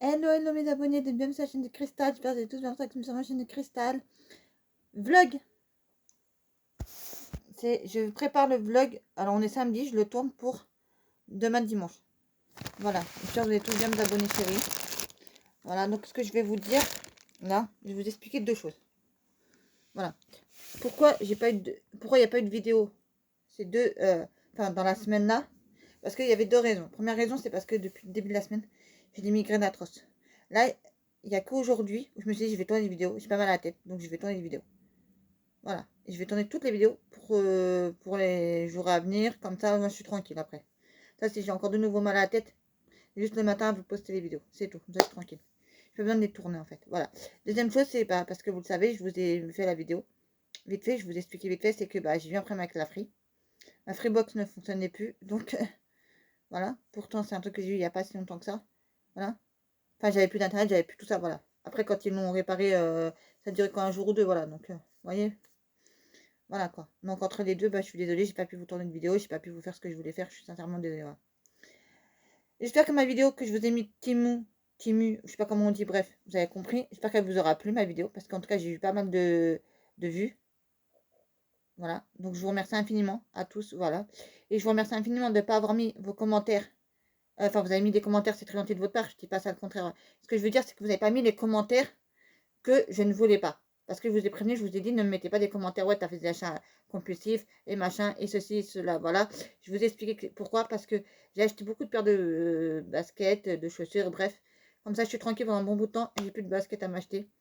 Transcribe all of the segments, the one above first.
Hello, hello mes abonnés de bienvenue sur la chaîne de Cristal. J'espère que vous allez tous bien sur ma chaîne de Cristal. Vlog. Je prépare le vlog. Alors on est samedi, je le tourne pour demain dimanche. Voilà. J'espère que vous allez tous bien mes abonnés chéris. Voilà, donc ce que je vais vous dire, là, je vais vous expliquer deux choses. Voilà. Pourquoi il n'y a pas eu de vidéo dans la semaine là. Parce qu'il y avait deux raisons. Première raison, c'est parce que depuis le début de la semaine, j'ai des migraines atroces. Là, il n'y a qu'aujourd'hui où je me suis dit, je vais tourner des vidéos. J'ai pas mal à la tête, donc je vais tourner des vidéos. Voilà. Et je vais tourner toutes les vidéos pour les jours à venir. Comme ça, moi, je suis tranquille après. Ça, si j'ai encore de nouveau mal à la tête, juste le matin, vous postez les vidéos. C'est tout. Vous êtes tranquille. J'ai pas besoin de les tourner, en fait. Voilà. Deuxième chose, c'est parce que vous le savez, je vous ai fait la vidéo. Vite fait, je vous ai expliqué vite fait, c'est que j'ai vu un problème avec la Free. Ma Freebox ne fonctionnait plus. Donc, voilà. Pourtant, c'est un truc que j'ai eu il n'y a pas si longtemps que ça. Voilà. Enfin, j'avais plus d'internet, j'avais plus tout ça. Voilà. Après, quand ils l'ont réparé, ça durait quoi, un jour ou deux. Voilà. Donc, vous voyez. Voilà quoi. Donc entre les deux, je suis désolée, j'ai pas pu vous tourner une vidéo, j'ai pas pu vous faire ce que je voulais faire, je suis sincèrement désolée. Voilà. J'espère que ma vidéo que je vous ai mis Timu, je sais pas comment on dit, bref, vous avez compris. J'espère qu'elle vous aura plu ma vidéo, parce qu'en tout cas j'ai eu pas mal de vues. Voilà. Donc je vous remercie infiniment à tous, voilà. Et je vous remercie infiniment de ne pas avoir mis vos commentaires. Enfin, vous avez mis des commentaires, c'est très gentil de votre part, je dis pas ça le contraire. Ce que je veux dire, c'est que vous n'avez pas mis les commentaires que je ne voulais pas. Parce que je vous ai prévenu, je vous ai dit, ne me mettez pas des commentaires, ouais, t'as fait des achats compulsifs, et machin, et ceci, cela, voilà. Je vous ai expliqué pourquoi, parce que j'ai acheté beaucoup de paires de baskets, de chaussures, bref. Comme ça, je suis tranquille pendant un bon bout de temps, et j'ai plus de baskets à m'acheter.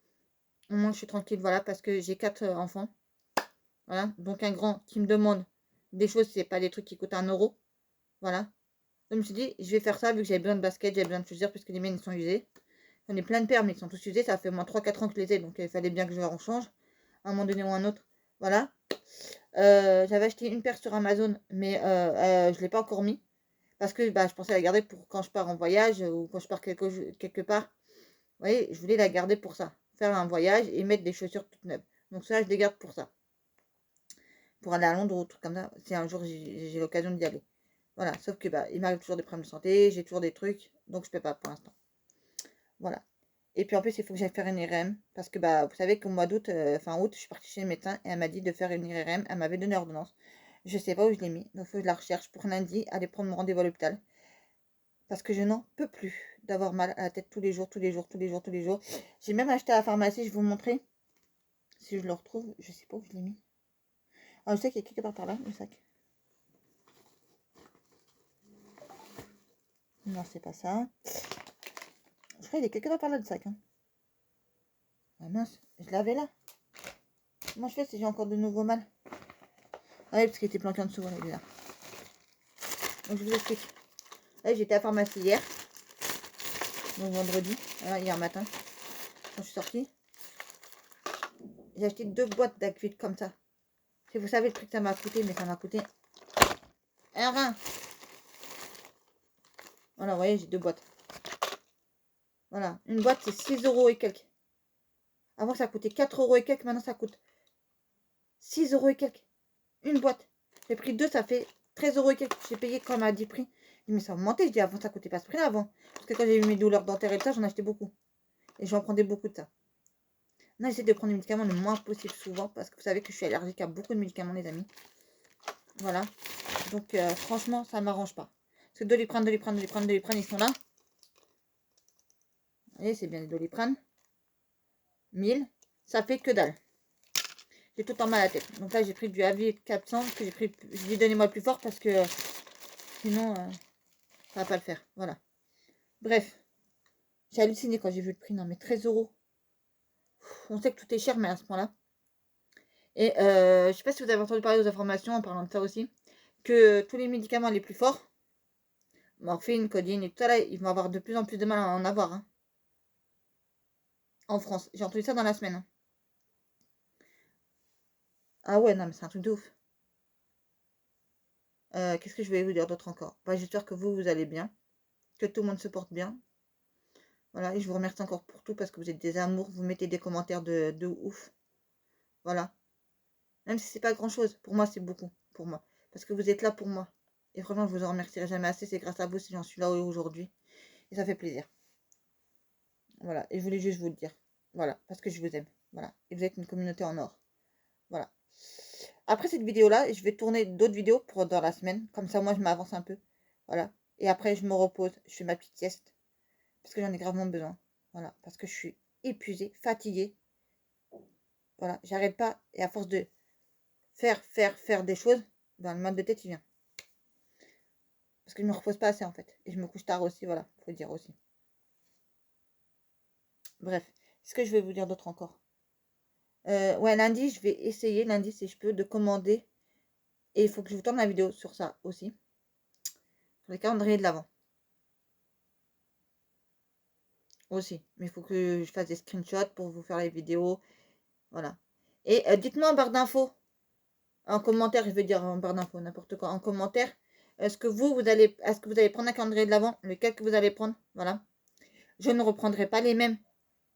Au moins, je suis tranquille, voilà, parce que j'ai 4 enfants. Voilà, donc un grand qui me demande des choses, c'est pas des trucs qui coûtent 1 euro. Voilà. Donc, je me suis dit, je vais faire ça, vu que j'avais besoin de baskets, j'avais besoin de chaussures, puisque les miennes, ils sont usées. J'en ai plein de paires, mais ils sont tous usés. Ça fait au moins 3-4 ans que je les ai, donc il fallait bien que je leur en change à un moment donné ou un autre. Voilà. J'avais acheté une paire sur Amazon, mais je ne l'ai pas encore mis. Parce que je pensais la garder pour quand je pars en voyage ou quand je pars quelque part. Vous voyez, je voulais la garder pour ça. Faire un voyage et mettre des chaussures toutes neuves. Donc ça, je les garde pour ça. Pour aller à Londres ou truc comme ça, si un jour j'ai l'occasion d'y aller. Voilà, sauf que il m'arrive toujours des problèmes de santé, j'ai toujours des trucs, donc je peux pas pour l'instant. Voilà. Et puis en plus, il faut que j'aille faire une IRM. Parce que vous savez qu'au mois d'août, fin août, je suis partie chez le médecin et elle m'a dit de faire une IRM. Elle m'avait donné l'ordonnance. Je sais pas où je l'ai mis. Donc il faut que je la recherche pour lundi, aller prendre mon rendez-vous à l'hôpital. Parce que je n'en peux plus d'avoir mal à la tête tous les jours, tous les jours, tous les jours, tous les jours. J'ai même acheté à la pharmacie, je vais vous montrer. Si je le retrouve, je sais pas où je l'ai mis. Ah, je sais qu'il y a quelque part par là, le sac. Non, c'est pas ça. Je crois qu'il est quelque part par là, le sac. Hein. Ah mince, je l'avais là. Comment je fais si j'ai encore de nouveau mal? Ah oui, parce qu'il était planqué en dessous, voilà, il est là. Donc je vous explique. Là, j'étais à la pharmacie hier, donc vendredi, voilà, hier matin, quand je suis sortie. J'ai acheté 2 boîtes d'acvite comme ça. Si vous savez le prix que ça m'a coûté, mais ça m'a coûté un rein. Voilà, vous voyez, j'ai 2 boîtes. Voilà, une boîte c'est 6 euros et quelques. Avant ça coûtait 4 euros et quelques, maintenant ça coûte 6 euros et quelques. Une boîte. J'ai pris 2, ça fait 13 euros et quelques. J'ai payé comme à 10 prix. Je dis, mais ça a augmenté. Je dis, avant ça coûtait pas ce prix là avant. Parce que quand j'ai eu mes douleurs dentaires et tout ça, j'en achetais beaucoup. Et j'en prenais beaucoup de ça. Non, j'essaie de prendre des médicaments le moins possible souvent. Parce que vous savez que je suis allergique à beaucoup de médicaments, les amis. Voilà. Donc, franchement, ça m'arrange pas. Parce que Doliprane, ils sont là. Vous voyez, c'est bien les Doliprane. 1000. Ça fait que dalle. J'ai tout en mal à la tête. Donc là, j'ai pris du Avi 400. Que j'ai pris. Je dis, donnez-moi le plus fort parce que sinon, ça va pas le faire. Voilà. Bref. J'ai halluciné quand j'ai vu le prix. Non, mais 13 euros. On sait que tout est cher, mais à ce point-là. Et je sais pas si vous avez entendu parler aux informations en parlant de ça aussi. Que tous les médicaments les plus forts, morphine, codeine et tout ça, là, ils vont avoir de plus en plus de mal à en avoir. Hein, en France. J'ai entendu ça dans la semaine. Hein. Ah ouais, non, mais c'est un truc de ouf. Qu'est-ce que je vais vous dire d'autre encore? J'espère que vous allez bien. Que tout le monde se porte bien. Voilà, et je vous remercie encore pour tout parce que vous êtes des amours. Vous mettez des commentaires de ouf. Voilà. Même si c'est pas grand chose. Pour moi, c'est beaucoup. Pour moi. Parce que vous êtes là pour moi. Et franchement, je vous en remercierai jamais assez. C'est grâce à vous si j'en suis là aujourd'hui. Et ça fait plaisir. Voilà, et je voulais juste vous le dire. Voilà, parce que je vous aime. Voilà, et vous êtes une communauté en or. Voilà. Après cette vidéo-là, je vais tourner d'autres vidéos pour dans la semaine. Comme ça, moi, je m'avance un peu. Voilà. Et après, je me repose. Je fais ma petite sieste. Parce que j'en ai gravement besoin. Voilà. Parce que je suis épuisée, fatiguée. Voilà. J'arrête pas. Et à force de faire des choses, ben, le mal de tête, il vient. Parce que je me repose pas assez, en fait. Et je me couche tard aussi. Voilà. Faut le dire aussi. Bref. Ce que je vais vous dire d'autre encore. Ouais, lundi, je vais essayer, lundi, si je peux, de commander. Et il faut que je vous tourne la vidéo sur ça aussi. Sur les calendriers de l'Avent. Aussi. Mais il faut que je fasse des screenshots pour vous faire les vidéos. Voilà. Et dites-moi en barre d'infos. En commentaire, je vais dire en barre d'infos, n'importe quoi. En commentaire. Est-ce que vous allez prendre un calendrier de l'Avent? Lequel que vous allez prendre? Voilà. Je ne reprendrai pas les mêmes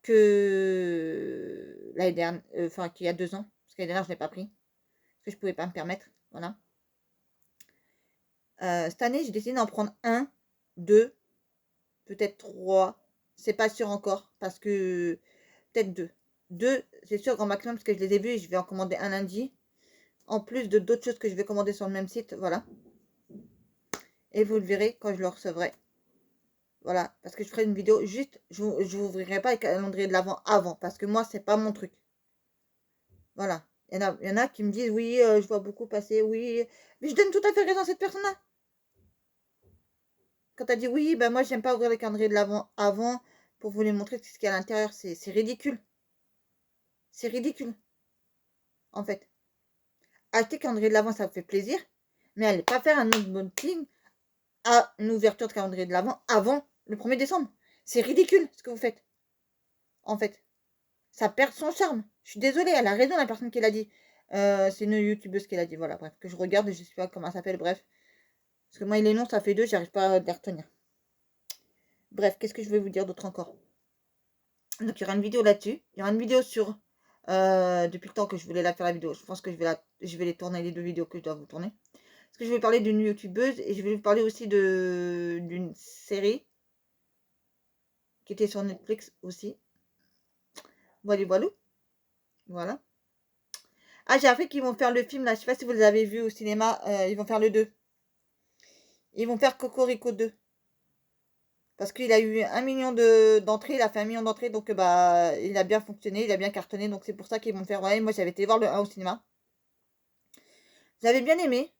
que l'année dernière. Enfin, qu'il y a 2 ans. Parce que l'année dernière, je ne l'ai pas pris. Parce que je ne pouvais pas me permettre. Voilà. Cette année, j'ai décidé d'en prendre 1, 2, peut-être 3. C'est pas sûr encore. Parce que peut-être 2. 2, c'est sûr, grand maximum, parce que je les ai vus et je vais en commander un lundi. En plus de d'autres choses que je vais commander sur le même site. Voilà. Et vous le verrez quand je le recevrai. Voilà. Parce que je ferai une vidéo juste. Je n'ouvrirai pas le calendrier de l'Avent avant. Parce que moi, c'est pas mon truc. Voilà. Il y en a qui me disent oui, je vois beaucoup passer. Oui. Mais je donne tout à fait raison à cette personne-là. Quand elle dit oui, ben moi, j'aime pas ouvrir le calendrier de l'Avent avant pour vous les montrer ce qu'il y a à l'intérieur. C'est ridicule. C'est ridicule. En fait. Acheter le calendrier de l'Avent, ça vous fait plaisir. Mais allez pas faire un unboxing à une ouverture de calendrier de l'Avent avant le 1er décembre. C'est ridicule ce que vous faites. En fait. Ça perd son charme. Je suis désolée, elle a raison la personne qui l'a dit. C'est une youtubeuse qui l'a dit. Voilà, bref. Que je regarde et je sais pas comment elle s'appelle. Bref. Parce que moi, les noms, ça fait 2, j'arrive pas à les retenir. Bref, qu'est-ce que je vais vous dire d'autre encore? Donc, il y aura une vidéo là-dessus. Il y aura une vidéo sur... depuis le temps que je voulais la faire la vidéo. Je pense que je vais les tourner, les 2 vidéos que je dois vous tourner. Parce que je vais parler d'une youtubeuse et je vais vous parler aussi d'une série qui était sur Netflix aussi. Voilà, voilà. Voilà. Ah, j'ai appris qu'ils vont faire le film là. Je sais pas si vous les avez vus au cinéma. Ils vont faire le 2. Ils vont faire Cocorico 2. Parce qu'il a eu 1 million d'entrées. Il a fait 1 million d'entrées. Donc, bah, il a bien fonctionné. Il a bien cartonné. Donc, c'est pour ça qu'ils vont faire. Ouais, moi, j'avais été voir le 1 au cinéma. J'avais bien aimé.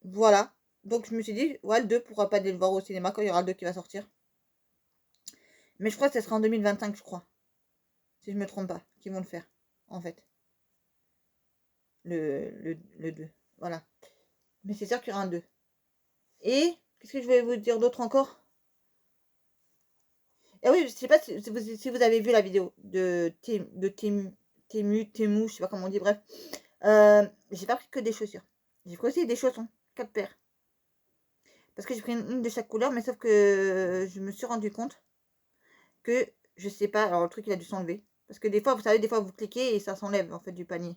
Voilà. Donc, je me suis dit, ouais, le 2, pourquoi pas aller le voir au cinéma quand il y aura le 2 qui va sortir. Mais je crois que ce sera en 2025, je crois. Si je me trompe pas. Qu'ils vont le faire. En fait. Le 2. Voilà. Mais c'est sûr qu'il y aura un 2. Et qu'est-ce que je vais vous dire d'autre encore? Et oui, je sais pas si vous avez vu la vidéo de Temu, je sais pas comment on dit, bref. J'ai pas pris que des chaussures. J'ai pris aussi des chaussons, 4 paires. Parce que j'ai pris une de chaque couleur, mais sauf que je me suis rendu compte que, je sais pas, alors le truc il a dû s'enlever. Parce que des fois, vous savez, des fois vous cliquez et ça s'enlève en fait du panier.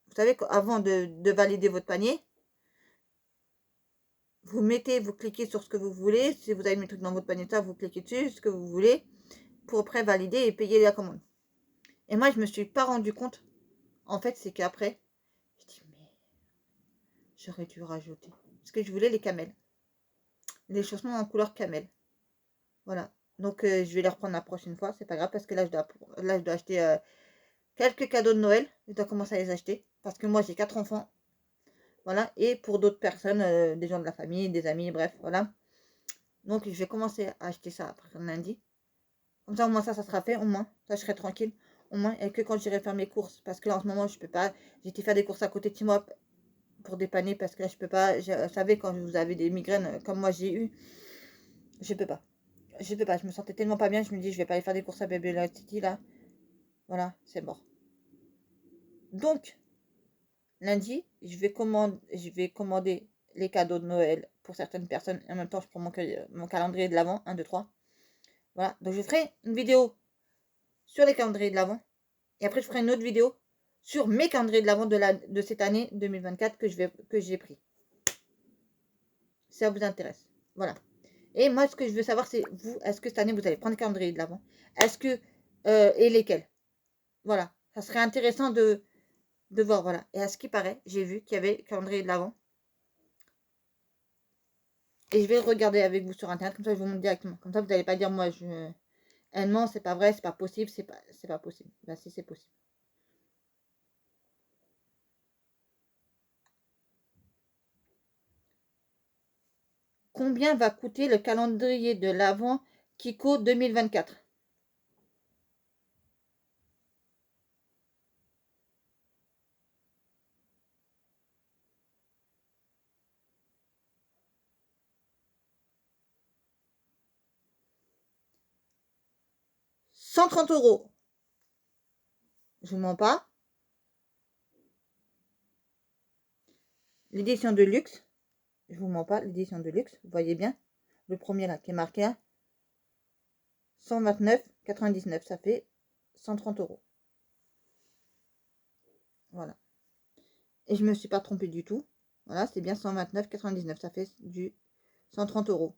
Vous savez qu'avant de valider votre panier, vous cliquez sur ce que vous voulez. Si vous avez mis le truc dans votre panier, ça, vous cliquez dessus, ce que vous voulez, pour après valider et payer la commande. Et moi, je me suis pas rendu compte. En fait, c'est qu'après, je dis, mais j'aurais dû rajouter. Parce que je voulais les camels. Les chaussons en couleur camel. Voilà. Donc, je vais les reprendre la prochaine fois. C'est pas grave parce que là, je dois acheter quelques cadeaux de Noël. Je dois commencer à les acheter. Parce que moi, j'ai 4 enfants. Voilà. Et pour d'autres personnes, des gens de la famille, des amis, bref, voilà. Donc, je vais commencer à acheter ça après lundi. Comme ça, au moins, ça sera fait. Au moins, ça, je serai tranquille. Au moins, et que quand j'irai faire mes courses. Parce que là, en ce moment, je peux pas. J'ai été faire des courses à côté de chez moi pour dépanner. Parce que là, je peux pas. Vous savez, quand vous avez des migraines comme moi, j'ai eu. Je peux pas. Je peux pas. Je me sentais tellement pas bien. Je me dis, je vais pas aller faire des courses à Baby Light City, là. Voilà, c'est mort. Donc, lundi, je vais commander les cadeaux de Noël pour certaines personnes. Et en même temps, je prends mon calendrier de l'Avent. 1, 2, 3. Voilà. Donc, je ferai une vidéo sur les calendriers de l'Avent. Et après, je ferai une autre vidéo sur mes calendriers de l'Avent de cette année 2024 que j'ai pris. Si ça vous intéresse. Voilà. Et moi, ce que je veux savoir, c'est vous, est-ce que cette année, vous allez prendre le calendrier de l'Avent? Est-ce que, et lesquels? Voilà, ça serait intéressant de voir, voilà. Et à ce qui paraît, j'ai vu qu'il y avait le calendrier de l'Avent. Et je vais le regarder avec vous sur Internet, comme ça, je vous montre directement. Comme ça, vous n'allez pas dire, moi, non, c'est pas vrai, c'est pas possible, c'est pas possible. Ben, si, c'est possible. Combien va coûter le calendrier de l'Avent Kiko 2024? « 130 €. Je vous mens pas. L'édition de luxe. Je vous mens pas. L'édition de luxe. Vous voyez bien. Le premier là qui est marqué 129,99. Ça fait 130 €. Voilà. Et je me suis pas trompée du tout. Voilà, c'est bien 129,99. Ça fait du 130 €.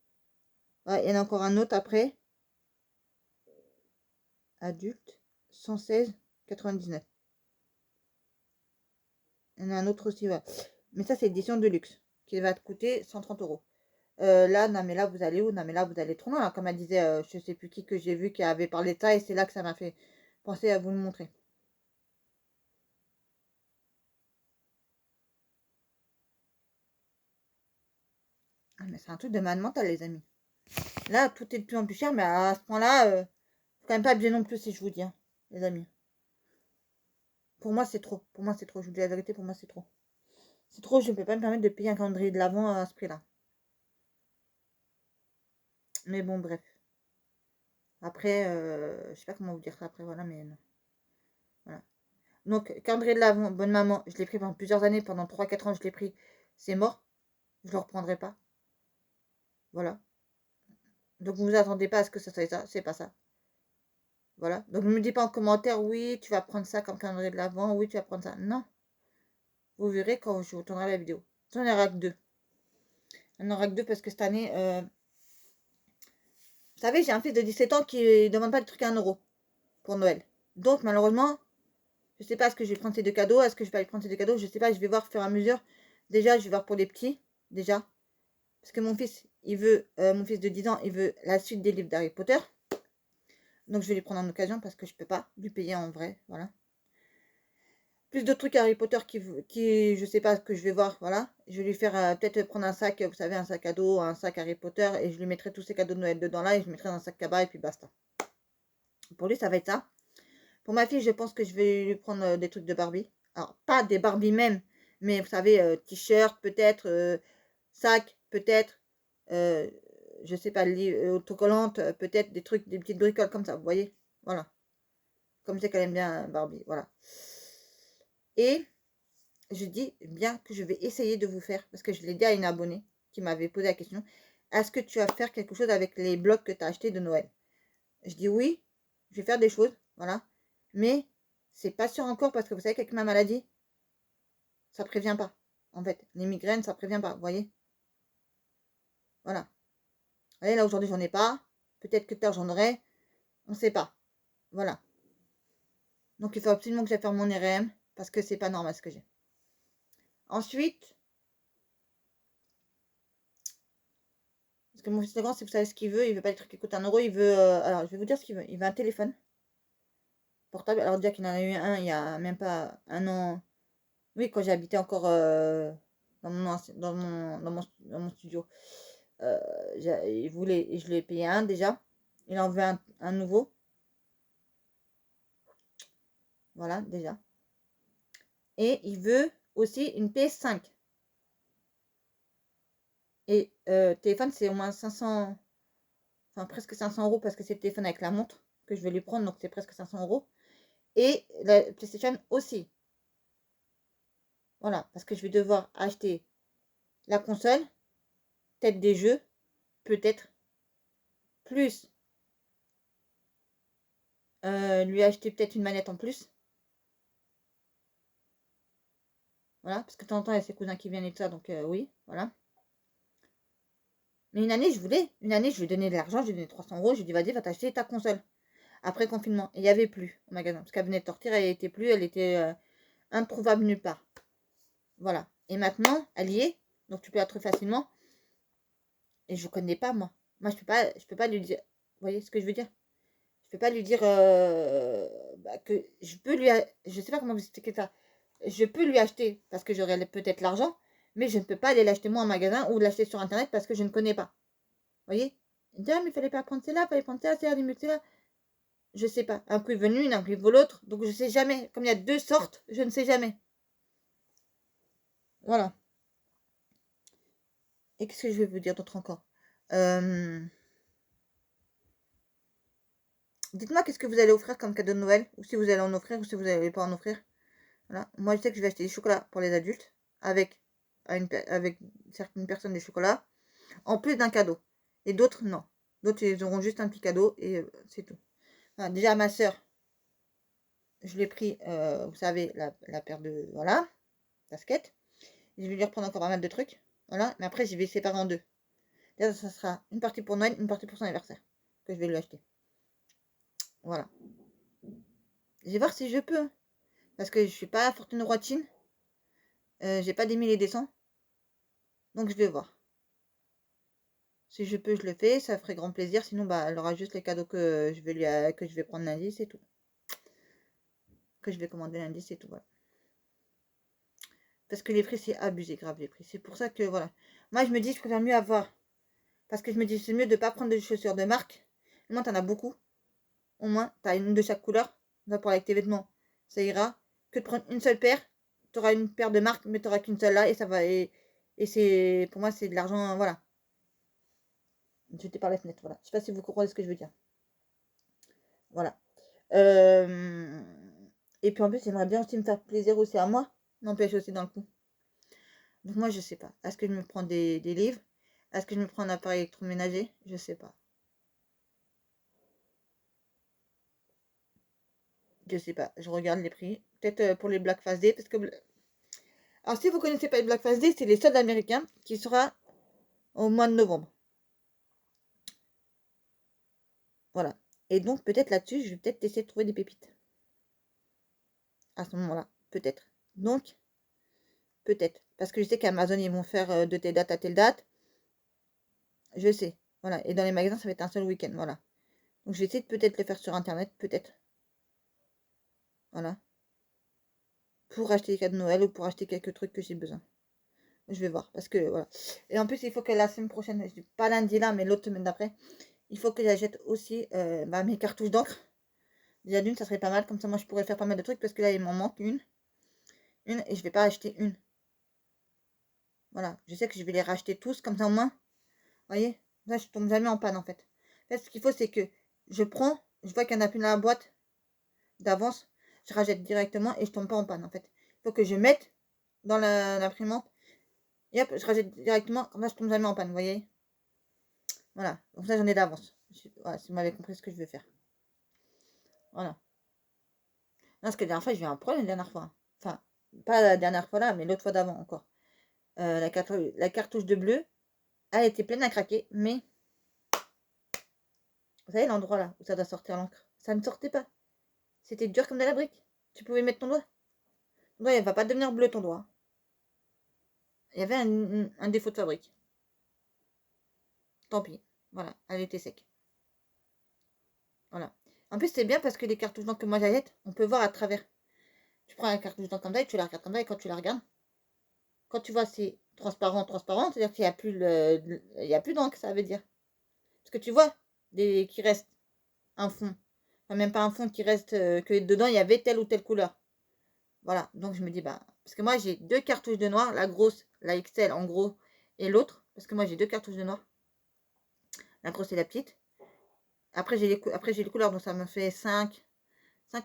Ouais, il y en a encore un autre après. Adulte. 116,99. Il y en a un autre aussi, ouais. Mais ça, c'est l'édition de luxe. Qui va te coûter 130 €. Là, non mais là vous allez où? Non mais là vous allez trop loin, là. Comme elle disait, je sais plus qui que j'ai vu qui avait parlé de ça, et c'est là que ça m'a fait penser à vous le montrer. Ah mais c'est un truc de malade mental, les amis. Là, tout est de plus en plus cher, mais à ce point-là, faut quand même pas abuser non plus, si je vous dis, hein, les amis. Pour moi, c'est trop. Pour moi, c'est trop. Je vous dis la vérité, pour moi, c'est trop. C'est trop, je ne peux pas me permettre de payer un calendrier de l'Avent à ce prix-là. Mais bon, bref. Après, je sais pas comment vous dire ça après, voilà, mais non. Voilà. Donc, calendrier de l'Avent, bonne maman, je l'ai pris pendant plusieurs années, pendant 3-4 ans, je l'ai pris. C'est mort. Je le reprendrai pas. Voilà. Donc, vous vous attendez pas à ce que ça soit ça. C'est pas ça. Voilà. Donc, ne me dites pas en commentaire, oui, tu vas prendre ça comme calendrier de l'Avent, oui, tu vas prendre ça. Non. Vous verrez quand je vous tournerai la vidéo. Il n'y en aura que deux. Il n'y en aura que deux parce que cette année, vous savez, j'ai un fils de 17 ans qui ne demande pas de trucs à 1 € pour Noël. Donc, malheureusement, je ne sais pas est-ce que je vais prendre ces deux cadeaux. Est-ce que je vais pas aller prendre ces deux cadeaux? Je ne sais pas. Je vais voir au fur et à mesure. Déjà, je vais voir pour les petits. Déjà. Parce que mon fils, il veut, mon fils de 10 ans, il veut la suite des livres d'Harry Potter. Donc, je vais lui prendre en occasion parce que je ne peux pas lui payer en vrai. Voilà. Plus de trucs Harry Potter qui je sais pas ce que je vais voir, voilà. Je vais lui faire peut-être prendre un sac, vous savez, un sac à dos, un sac Harry Potter, et je lui mettrai tous ses cadeaux de Noël dedans là, et je mettrai dans un sac cabas, et puis basta. Pour lui, ça va être ça. Pour ma fille, je pense que je vais lui prendre des trucs de Barbie. Alors, pas des Barbie même, mais vous savez, t-shirt, peut-être, sac, peut-être, euh, je sais pas, autocollante, peut-être des trucs, des petites bricoles comme ça, vous voyez. Voilà. Comme c'est qu'elle aime bien Barbie, voilà. Et je dis bien que je vais essayer de vous faire, parce que je l'ai dit à une abonnée qui m'avait posé la question, est-ce que tu vas faire quelque chose avec les blocs que tu as achetés de Noël? Je dis oui, je vais faire des choses, voilà. Mais c'est pas sûr encore parce que vous savez qu'avec ma maladie, ça prévient pas. En fait, les migraines, ça prévient pas, vous voyez? Voilà. Vous voyez, là aujourd'hui, j'en ai pas. Peut-être que tard, j'en aurai. On sait pas. Voilà. Donc il faut absolument que j'aille faire mon IRM parce que c'est pas normal ce que j'ai. Ensuite, parce que mon fils de grand, si vous savez ce qu'il veut, il veut pas des trucs qui coûtent 1 €, il veut. Alors, je vais vous dire ce qu'il veut. Il veut un téléphone portable. Alors, déjà qu'il en a eu un il y a même pas un an. Oui, quand j'habitais encore dans mon studio. Il voulait, et je lui ai payé un déjà. Il en veut un nouveau. Voilà, déjà. Et il veut aussi une PS5. Et téléphone, c'est au moins 500. Enfin, presque 500 € parce que c'est le téléphone avec la montre que je vais lui prendre. Donc, c'est presque 500 €. Et la PlayStation aussi. Voilà, parce que je vais devoir acheter la console, peut-être des jeux, peut-être, plus lui acheter peut-être une manette en plus. Voilà, parce que de temps en temps, il y a ses cousins qui viennent et tout ça, donc oui, voilà. Mais une année, une année, je lui ai donné de l'argent, je lui ai donné 300 euros, je lui ai dit, vas-y, va t'acheter ta console. Après confinement. Et il n'y avait plus au magasin. Parce qu'elle venait de sortir, elle était plus, elle était introuvable nulle part. Voilà. Et maintenant, elle y est. Donc tu peux la trouver facilement. Et je ne connais pas, moi. Moi, je peux pas lui dire. Vous voyez ce que je veux dire? Je peux pas lui dire que je peux lui. Je sais pas comment vous expliquer ça. Je peux lui acheter parce que j'aurai peut-être l'argent, mais je ne peux pas aller l'acheter moi en magasin ou l'acheter sur internet parce que je ne connais pas. Vous voyez? Il me dit, ah, mais il fallait pas prendre celle-là, il fallait prendre celle-là, celle-là. Je sais pas. Un coup il veut l'une, un coup il veut l'autre. Donc je sais jamais. Comme il y a deux sortes, je ne sais jamais. Voilà. Et qu'est-ce que je vais vous dire d'autre encore? Dites-moi qu'est-ce que vous allez offrir comme cadeau de Noël. Ou si vous allez en offrir ou si vous n'allez pas en offrir. Voilà. Moi je sais que je vais acheter des chocolats pour les adultes. Avec certaines personnes des chocolats. En plus d'un cadeau. Et d'autres non. D'autres ils auront juste un petit cadeau et c'est tout. Voilà. Déjà à ma soeur, je lui ai pris, vous savez, la paire de, voilà, basket. Je vais lui reprendre encore pas mal de trucs. Voilà. Mais après, je vais séparer en deux. Là, ça sera une partie pour Noël, une partie pour son anniversaire. Que je vais lui acheter. Voilà. Je vais voir si je peux. Parce que je suis pas fortune roitine. J'ai pas des milliers et des cents. Donc je vais voir. Si je peux, je le fais. Ça ferait grand plaisir. Sinon, bah, elle aura juste les cadeaux que que je vais prendre lundi, c'est tout. Que je vais commander lundi, c'est tout. Voilà. Parce que les prix, c'est abusé, grave les prix. C'est pour ça que, voilà. Moi, je me dis, je préfère mieux avoir. Parce que je me dis, c'est mieux de ne pas prendre des chaussures de marque. Au moins, t'en as beaucoup. Au moins, t'as une de chaque couleur. Va pour avec tes vêtements, ça ira. Que de prendre une seule paire. T'auras une paire de marque, mais t'auras qu'une seule là. Et ça va. Et c'est. Pour moi, c'est de l'argent. Voilà. Jeté par la fenêtre. Voilà. Je sais pas si vous comprenez ce que je veux dire. Voilà. Et puis en plus, j'aimerais bien aussi me faire plaisir aussi à moi. N'empêche aussi dans le coup. Donc moi, je sais pas. Est-ce que je me prends des livres? Est-ce que je me prends un appareil électroménager? Je sais pas. Je sais pas. Je regarde les prix. Peut-être pour les Black Friday. Parce que. Alors, si vous connaissez pas les Black Friday, c'est les soldes américains qui sera au mois de novembre. Voilà. Et donc, peut-être là-dessus, je vais peut-être essayer de trouver des pépites. À ce moment-là. Peut-être. Donc, peut-être. Parce que je sais qu'Amazon, ils vont faire de telle date à telle date. Je sais. Voilà. Et dans les magasins, ça va être un seul week-end. Voilà. Donc, je vais essayer de peut-être le faire sur Internet. Peut-être. Voilà. Pour acheter des cadeaux de Noël ou pour acheter quelques trucs que j'ai besoin. Je vais voir. Parce que, voilà. Et en plus, il faut que la semaine prochaine, je dis pas lundi là, mais l'autre semaine d'après, il faut que j'achète aussi mes cartouches d'encre. Déjà d'une, ça serait pas mal. Comme ça, moi, je pourrais faire pas mal de trucs. Parce que là, il m'en manque une. Et je vais pas acheter une. Voilà. Je sais que je vais les racheter tous. Comme ça, au moins. Vous voyez? Là, je tombe jamais en panne, en fait. En fait, ce qu'il faut, c'est que je prends. Je vois qu'il y en a plus dans la boîte d'avance. Je rachète directement et je tombe pas en panne, en fait. Il faut que je mette dans l'imprimante. Et hop, je rachète directement. Comme ça, je tombe jamais en panne. Vous voyez? Voilà. Donc ça, j'en ai d'avance. Voilà, si vous m'avez compris ce que je veux faire. Voilà. Non, parce que la dernière fois, j'ai eu un problème la dernière fois. Enfin, pas la dernière fois là, mais l'autre fois d'avant encore. La cartouche de bleu, elle était pleine à craquer, mais vous savez l'endroit là où ça doit sortir l'encre, ça ne sortait pas. C'était dur comme de la brique. Tu pouvais mettre ton doigt. Ton doigt, il va pas devenir bleu ton doigt. Il y avait un défaut de fabrique. Tant pis. Voilà, elle était sec. Voilà. En plus, c'est bien parce que les cartouches d'encre que moi j'achète, on peut voir à travers. Tu prends la cartouche d'encre comme ça et tu la regardes comme ça et quand tu la regardes, quand tu vois c'est transparent, transparent, c'est-à-dire qu'il n'y a plus il y a plus d'encre, ça veut dire. Parce que tu vois qui reste un fond. Enfin, même pas un fond qui reste que dedans il y avait telle ou telle couleur. Voilà, donc je me dis bah parce que moi j'ai deux cartouches de noir, la grosse, la XL en gros et l'autre parce que moi j'ai deux cartouches de noir. La grosse et la petite. Après j'ai les couleurs donc ça me fait 5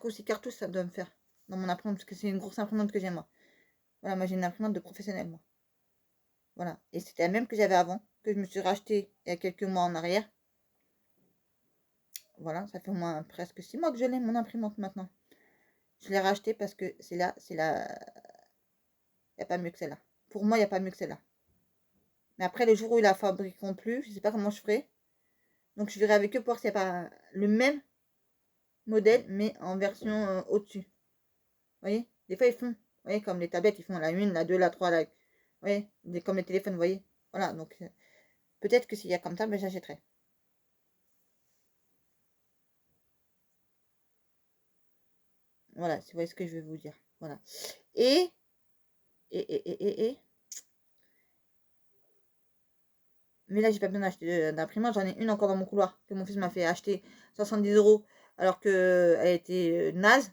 ou 6 cartouches ça doit me faire dans mon imprimante parce que c'est une grosse imprimante que j'ai moi. Voilà, moi j'ai une imprimante de professionnel moi. Voilà. Et c'était la même que j'avais avant, que je me suis racheté il y a quelques mois en arrière. Voilà, ça fait au moins presque 6 mois que je l'ai, mon imprimante maintenant. Je l'ai racheté parce que c'est là. Il n'y a pas mieux que celle-là. Pour moi, il n'y a pas mieux que celle-là. Mais après, le jour où ils la fabriqueront plus, je sais pas comment je ferai. Donc, je verrai avec eux pour voir s'il n'y a pas le même modèle, mais en version au-dessus. Vous voyez? Des fois, ils font, vous voyez, comme les tablettes, ils font la 1, la 2, la 3, la... Vous voyez? Comme les téléphones, vous voyez? Voilà, donc peut-être que s'il y a comme ça, ben, j'achèterai. Voilà, si vous voyez ce que je veux vous dire. Voilà. Et, et. Mais là, j'ai pas besoin d'acheter d'imprimante. J'en ai une encore dans mon couloir que mon fils m'a fait acheter 70 € alors que elle était naze.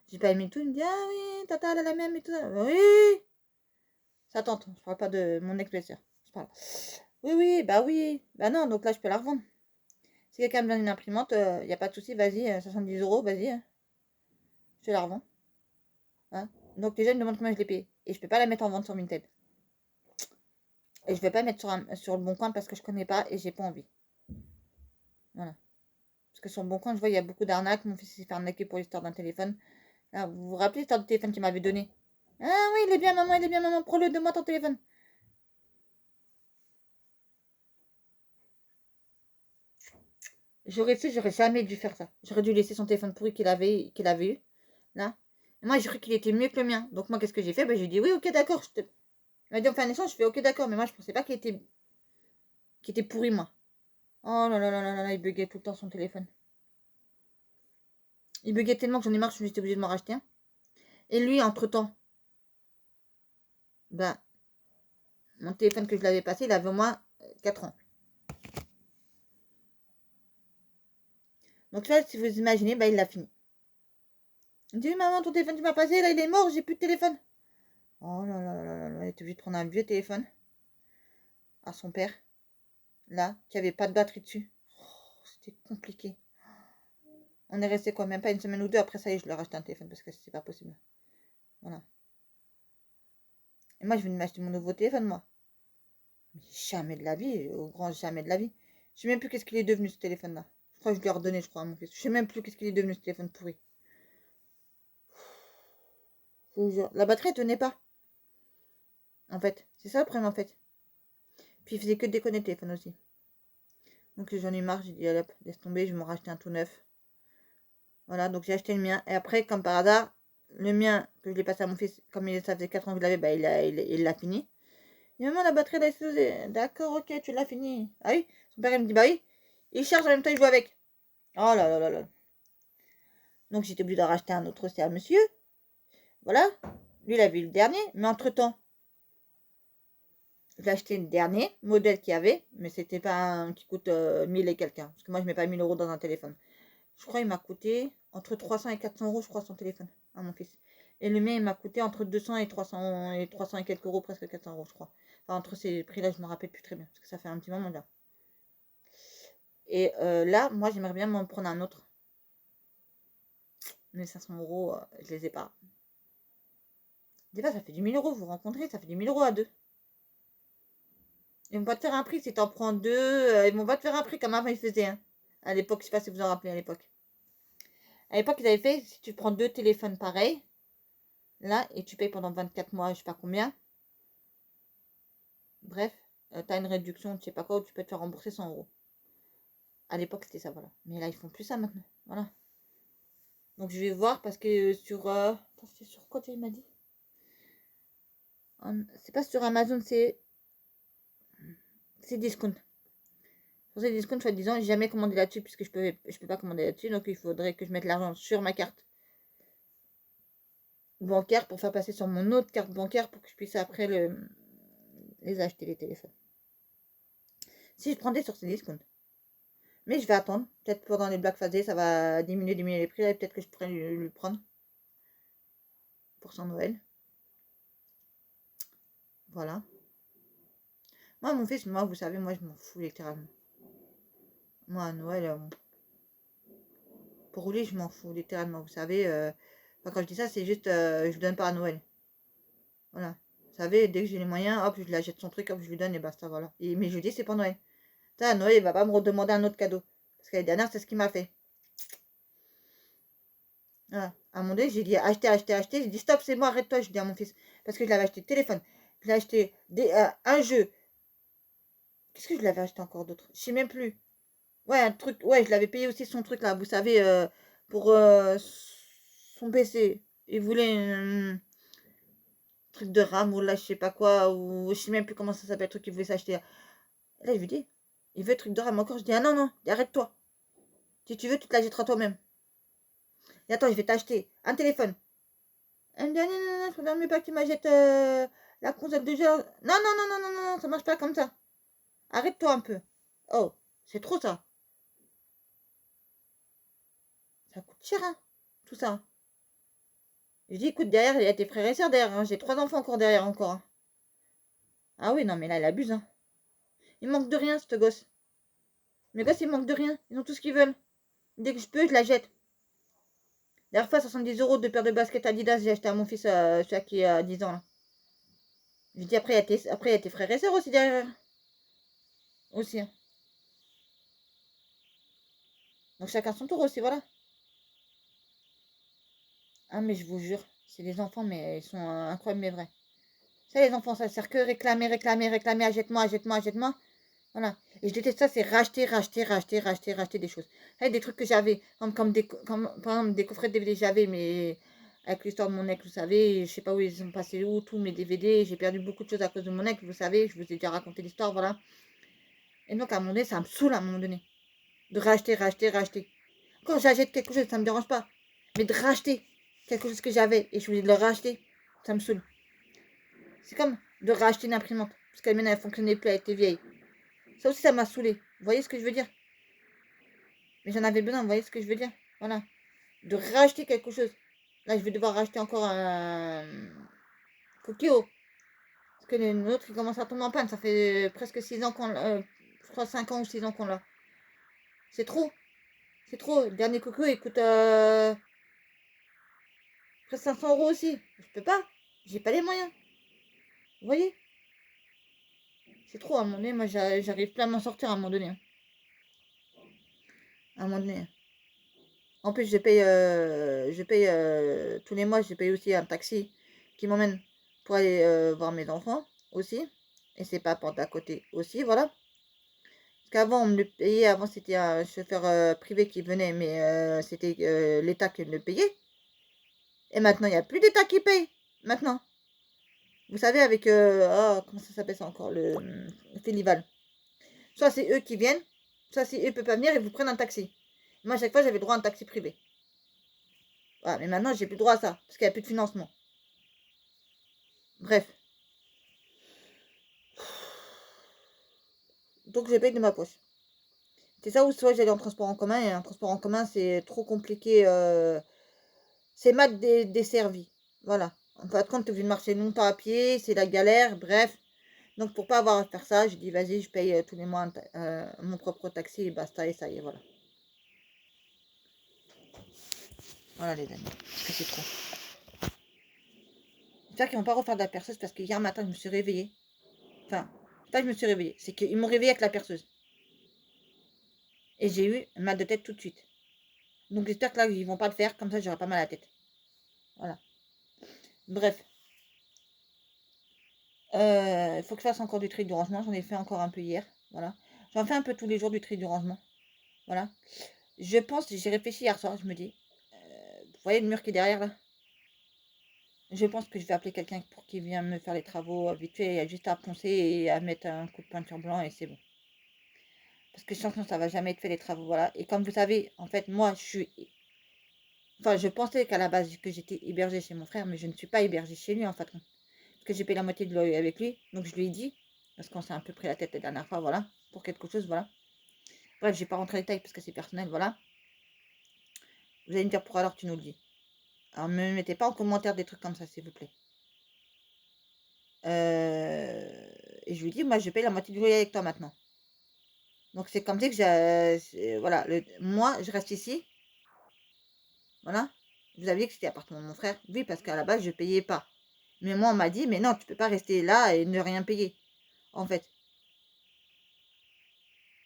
J'ai pas aimé tout. Il me dit, ah oui, tata, elle a la même et tout ça. Oui, ça tente. Je parle pas de mon ex-belle-sœur. Je parle. Oui, oui, bah oui. Bah non, donc là, je peux la revendre. Si quelqu'un me donne une imprimante, il n'y a pas de souci, vas-y, 70 €, vas-y, hein, je te la revends. Hein. Donc les gens me demandent combien je l'ai payé. Et je peux pas la mettre en vente sur Vinted. Et je vais pas mettre sur le bon coin parce que je connais pas et j'ai pas envie. Voilà. Parce que sur le bon coin, je vois, il y a beaucoup d'arnaques. Mon fils s'est fait arnaquer pour l'histoire d'un téléphone. Là, vous vous rappelez l'histoire du téléphone qu'il m'avait donné? Ah oui, il est bien, maman, prends-le, donne-moi ton téléphone. J'aurais su, j'aurais jamais dû faire ça. J'aurais dû laisser son téléphone pourri qu'il avait eu. Là. Et moi, j'ai cru qu'il était mieux que le mien. Donc, moi, qu'est-ce que j'ai fait? Ben, j'ai dit oui, ok, d'accord. Il m'a dit, on fait un échange. Je fais ok, d'accord. Mais moi, je pensais pas qu'il était pourri, moi. Oh là là là là là, il buguait tout le temps son téléphone. Il buguait tellement que j'en ai marre, je suis obligée de m'en racheter un. Et lui, entre-temps, ben, mon téléphone que je l'avais passé, il avait au moins 4 ans. Donc là, si vous imaginez, ben, il l'a fini. Il me dit, oui, maman, ton téléphone, tu m'as passé, là, il est mort, j'ai plus de téléphone. Oh là là là là là, il était obligé de prendre un vieux téléphone à son père, là, qui avait pas de batterie dessus. Oh, c'était compliqué. On est resté quoi, même pas une semaine ou deux, après ça y est, je lui ai racheté un téléphone parce que c'est pas possible. Voilà. Et moi, je venais m'acheter mon nouveau téléphone, moi. Mais jamais de la vie, au grand jamais de la vie. Je sais même plus qu'est-ce qu'il est devenu ce téléphone-là. Je crois que je lui ai redonné, je crois, à mon fils. Je sais même plus qu'est-ce qu'il est devenu ce téléphone pourri. Je vous jure. La batterie, elle tenait pas. En fait, c'est ça le problème, en fait. Puis il faisait que déconner le téléphone aussi. Donc j'en ai marre, j'ai dit, allez hop, laisse tomber, je vais m'en racheter un tout neuf. Voilà, donc j'ai acheté le mien. Et après, comme par hasard, le mien, que je l'ai passé à mon fils, comme ça faisait 4 ans que je l'avais, bah, il l'a fini. Et maman, la batterie elle a explosé. D'accord, ok, tu l'as fini. Ah oui? Son père, il me dit, bah oui. Il charge en même temps, il joue avec. Oh là là là là. Donc j'étais obligée de racheter un autre aussi à monsieur. Voilà. Lui, il avait eu le dernier. Mais entre-temps, j'ai acheté le dernier modèle qu'il y avait. Mais c'était pas un qui coûte 1000 et quelqu'un. Parce que moi, je mets pas 1000 € dans un téléphone. Je crois qu'il m'a coûté entre 300 et 400 €, je crois, son téléphone à mon fils. Et le mien, il m'a coûté entre 200 et 300 et quelques euros, presque 400 €, je crois. Enfin, entre ces prix-là, je ne me rappelle plus très bien. Parce que ça fait un petit moment là. Et là, moi, j'aimerais bien m'en prendre un autre. Mais 500 €, je les ai pas. Des fois, ça fait du 1000 €, vous rencontrez, ça fait du 1000 € à deux. Ils vont pas te faire un prix si t'en prends deux. Ils vont pas te faire un prix comme avant ils faisaient. Hein. À l'époque, je sais pas si vous en rappelez à l'époque. À l'époque, ils avaient fait, si tu prends deux téléphones pareils, là, et tu payes pendant 24 mois, je sais pas combien. Bref, tu as une réduction, je sais pas quoi, où tu peux te faire rembourser 100 €. À l'époque, c'était ça, voilà. Mais là, ils font plus ça maintenant. Voilà. Donc, je vais voir parce que sur. Attends, c'est sur quoi il m'a dit? C'est pas sur Amazon, c'est Discount. Sur ces Discount, soi-disant, j'ai jamais commandé là-dessus puisque je peux pas commander là-dessus. Donc, il faudrait que je mette l'argent sur ma carte bancaire pour faire passer sur mon autre carte bancaire pour que je puisse après les acheter, les téléphones. Si je prendrais sur ces Discount. Mais je vais attendre. Peut-être pendant les Black Friday, ça va diminuer les prix. Et peut-être que je pourrais le prendre pour son Noël. Voilà. Moi, mon fils, moi, vous savez, moi, je m'en fous littéralement. Moi, à Noël, pour lui, je m'en fous littéralement. Vous savez, quand je dis ça, c'est juste, je lui donne pas à Noël. Voilà. Vous savez, dès que j'ai les moyens, hop, je lui achète son truc, hop, je lui donne et basta, voilà. Mais je dis, c'est pour Noël. Ça, à Noël, il va pas me redemander un autre cadeau. Parce que l'année dernière, c'est ce qu'il m'a fait. Voilà. À un moment donné, j'ai dit acheter, acheter, acheter. J'ai dit stop, c'est moi, arrête-toi, je dis à mon fils. Parce que je l'avais acheté le téléphone. Je l'ai acheté un jeu, Qu'est-ce que je l'avais acheté encore d'autre? Je sais même plus. Ouais, un truc. Ouais, je l'avais payé aussi son truc là. Vous savez, pour son PC. Il voulait un truc de RAM ou là, je sais pas quoi. Ou je sais même plus comment ça s'appelle, le truc qu'il voulait s'acheter. Là, je lui dis, il veut un truc de RAM encore. Je dis, ah non, non, arrête-toi. Si tu veux, tu te l'achèteras toi-même. Et attends, je vais t'acheter un téléphone. Elle me dit, ah, non, non, non, je regarde même pas que tu m'achètes la console de jeu. Non, non, non, non, non, non, non, ça marche pas comme ça. Arrête-toi un peu. Oh, c'est trop ça. Ça coûte cher, hein, tout ça. Je dis, écoute, derrière, il y a tes frères et sœurs derrière, hein. J'ai 3 enfants encore derrière encore, hein. Ah oui, non, mais là, il abuse, hein. Il manque de rien, ce gosse. Mes gosses, ils manquent de rien. Ils ont tout ce qu'ils veulent. Dès que je peux, je la jette. La dernière fois, 70 € de paire de baskets Adidas, j'ai acheté à mon fils, celui qui a 10 ans, là. Je dis, après, il y a tes frères et sœurs aussi derrière. Aussi, hein. Donc, chacun son tour aussi, voilà. Ah, mais je vous jure, c'est des enfants, mais ils sont incroyables, mais vrais. Ça, les enfants, ça sert que réclamer, réclamer, réclamer, achète-moi, achète-moi, achète-moi. Voilà. Et je déteste ça, c'est racheter, racheter, racheter, racheter, racheter des choses. Ça, des trucs que j'avais, comme, par exemple des coffrets de DVD j'avais, mais avec l'histoire de mon ex, vous savez, je sais pas où ils sont passés où, tous mes DVD, j'ai perdu beaucoup de choses à cause de mon ex, vous savez, je vous ai déjà raconté l'histoire, voilà. Et donc à un moment donné, ça me saoule à un moment donné. De racheter, racheter, racheter. Quand j'achète quelque chose, ça me dérange pas. Mais de racheter quelque chose que j'avais et je voulais le racheter, ça me saoule. C'est comme de racheter une imprimante, parce qu'elle maintenant elle fonctionnait plus, elle était vieille. Ça aussi, ça m'a saoulé. Vous voyez ce que je veux dire? Mais j'en avais besoin, vous voyez ce que je veux dire? Voilà. De racheter quelque chose. Là, je vais devoir racheter encore un coquillot. Parce que le nôtre, il commence à tomber en panne. Ça fait presque 6 ans qu'on l'a. Je crois 5 ans ou 6 ans qu'on l'a. C'est trop. C'est trop. Le dernier coquillot, il coûte presque 500 € aussi. Je peux pas. J'ai pas les moyens. Vous voyez? C'est trop à un moment donné. Moi, j'arrive pas à m'en sortir à un moment donné, hein. À un moment donné. En plus, je paye tous les mois, je paye aussi un taxi qui m'emmène pour aller voir mes enfants aussi. Et c'est pas porte d'à côté aussi, voilà. Parce qu'avant, on me le payait, avant c'était un chauffeur privé qui venait, mais c'était l'État qui le payait. Et maintenant, il n'y a plus d'État qui paye. Maintenant. Vous savez, avec, comment ça s'appelle ça encore, le Félival. Soit c'est eux qui viennent, soit c'est eux qui peuvent pas venir et vous prennent un taxi. Moi, à chaque fois, j'avais droit à un taxi privé. Voilà, mais maintenant, j'ai plus droit à ça, parce qu'il n'y a plus de financement. Bref. Donc, je paye de ma poche. C'est ça ou soit j'allais en transport en commun, et un transport en commun, c'est trop compliqué. C'est mal desservi. Voilà. En fin de compte, tu es obligé de marcher longtemps à pied, c'est la galère, bref. Donc, pour pas avoir à faire ça, j'ai dit, vas-y, je paye tous les mois mon propre taxi, et basta, et ça y est, voilà. Voilà, les amis. Parce que c'est trop. J'espère qu'ils vont pas refaire de la perceuse, parce que hier matin, je me suis réveillée. Enfin, c'est pas que je me suis réveillée, c'est qu'ils m'ont réveillée avec la perceuse. Et j'ai eu un mal de tête tout de suite. Donc, j'espère que là, ils vont pas le faire, comme ça, j'aurai pas mal à la tête. Voilà. Bref. Il faut que je fasse encore du tri du rangement. J'en ai fait encore un peu hier. Voilà. J'en fais un peu tous les jours du tri du rangement. Voilà. Je pense, j'ai réfléchi hier soir, je me dis. Vous voyez le mur qui est derrière là? Je pense que je vais appeler quelqu'un pour qu'il vienne me faire les travaux vite fait. Il y a juste à poncer et à mettre un coup de peinture blanc et c'est bon. Parce que sinon ça va jamais être fait les travaux. Voilà. Et comme vous savez, en fait, moi je suis. Enfin, je pensais qu'à la base que j'étais hébergée chez mon frère, mais je ne suis pas hébergée chez lui en fait. Parce que j'ai payé la moitié de loyer avec lui. Donc je lui ai dit. Parce qu'on s'est un peu pris la tête la dernière fois, voilà. Pour quelque chose, voilà. Bref, je vais pas rentrer dans les détails parce que c'est personnel, voilà. Vous allez me dire pourquoi alors tu nous le dis. Alors ne me mettez pas en commentaire des trucs comme ça, s'il vous plaît. Et je lui dis, moi je paye la moitié du loyer avec toi maintenant. Donc c'est comme ça que voilà, moi je reste ici. Voilà. Vous aviez que c'était l'appartement de mon frère. Oui, parce qu'à la base je payais pas. Mais moi on m'a dit, mais non, tu peux pas rester là et ne rien payer. En fait.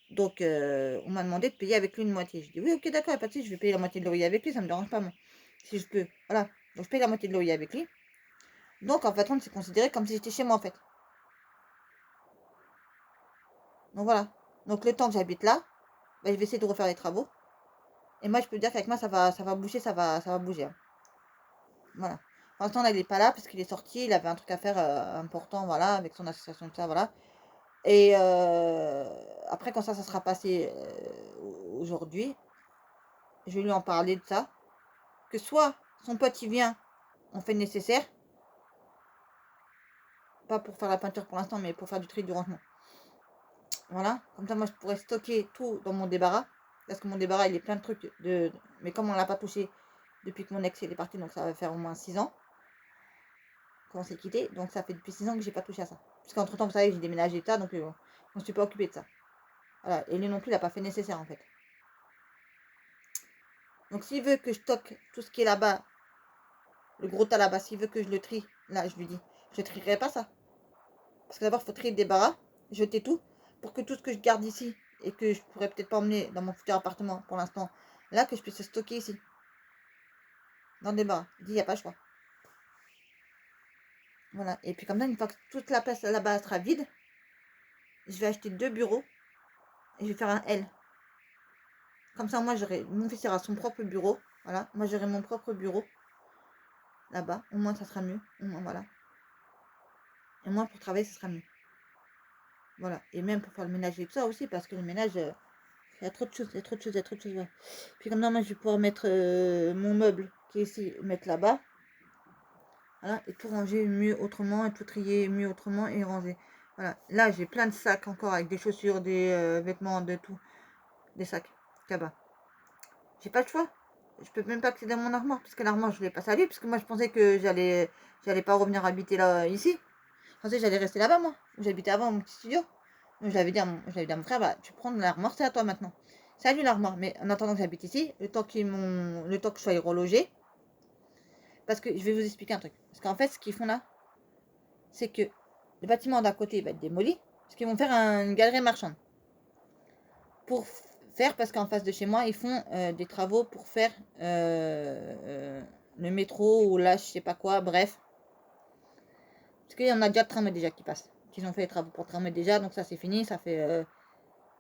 Donc on m'a demandé de payer avec lui une moitié. Je dis oui, ok, d'accord, pas de souci, je vais payer la moitié de loyer avec lui, ça me dérange pas moi. Si je peux. Voilà. Donc je paye la moitié de loyer avec lui. Donc en fait, c'est considéré comme si j'étais chez moi en fait. Donc voilà. Donc le temps que j'habite là, bah, je vais essayer de refaire les travaux. Et moi, je peux dire qu'avec moi, ça va bouger, ça va bouger, hein. Voilà. Pour l'instant, là, il n'est pas là parce qu'il est sorti. Il avait un truc à faire important, voilà, avec son association, tout ça, voilà. Et après, quand ça sera passé aujourd'hui, je vais lui en parler de ça. Que soit son pote, il vient, on fait le nécessaire. Pas pour faire la peinture pour l'instant, mais pour faire du tri, du rangement. Voilà. Comme ça, moi, je pourrais stocker tout dans mon débarras. Parce que mon débarras, il est plein de trucs. Mais comme on ne l'a pas touché depuis que mon ex il est parti, donc ça va faire au moins 6 ans qu'on s'est quitté. Donc ça fait depuis 6 ans que j'ai pas touché à ça. Parce qu'entre temps, vous savez, j'ai déménagé et ça, donc je ne me suis pas occupée de ça. Voilà. Et lui non plus, il n'a pas fait nécessaire en fait. Donc s'il veut que je stocke tout ce qui est là-bas, le gros tas là-bas, s'il veut que je le trie, là, je lui dis, je ne trierai pas ça. Parce que d'abord, il faut trier le débarras, jeter tout, pour que tout ce que je garde ici, et que je pourrais peut-être pas emmener dans mon futur appartement pour l'instant, là, que je puisse stocker ici, dans le débarras. Il dit, il n'y a pas le choix. Voilà. Et puis comme ça, une fois que toute la place là-bas sera vide, je vais acheter 2 bureaux, et je vais faire un L. Comme ça, moi, mon fils aura son propre bureau. Voilà. Moi, j'aurai mon propre bureau, là-bas. Au moins, ça sera mieux. Au moins, voilà. Et moi, pour travailler, ce sera mieux. Voilà. Et même pour faire le ménage et tout ça aussi, parce que le ménage, il y a trop de choses, il y a trop de choses, il y a trop de choses. Ouais. Puis comme ça, moi, je vais pouvoir mettre mon meuble qui est ici, mettre là-bas. Voilà. Et tout ranger mieux autrement, et tout trier mieux autrement, et ranger. Voilà. Là, j'ai plein de sacs encore avec des chaussures, des vêtements, de tout. Des sacs là-bas. J'ai pas le choix. Je peux même pas accéder à mon armoire, parce que l'armoire, je l'ai pas saluée, parce que moi, je pensais que j'allais pas revenir habiter là, ici. Je pensais que j'allais rester là-bas, moi, où j'habitais avant, mon petit studio. Donc, je l'avais dit à mon frère, bah, tu prends l'armoire, c'est à toi maintenant. Salut l'armoire, mais en attendant que j'habite ici, le temps que je sois relogée, parce que je vais vous expliquer un truc. Parce qu'en fait, ce qu'ils font là, c'est que le bâtiment d'à côté va être démoli, parce qu'ils vont faire une galerie marchande. Pour faire, parce qu'en face de chez moi, ils font des travaux pour faire le métro ou là, je sais pas quoi, bref. Parce qu'il y en a déjà de tramway déjà qui passent. Qu'ils ont fait les travaux pour tramway déjà, donc ça c'est fini, ça fait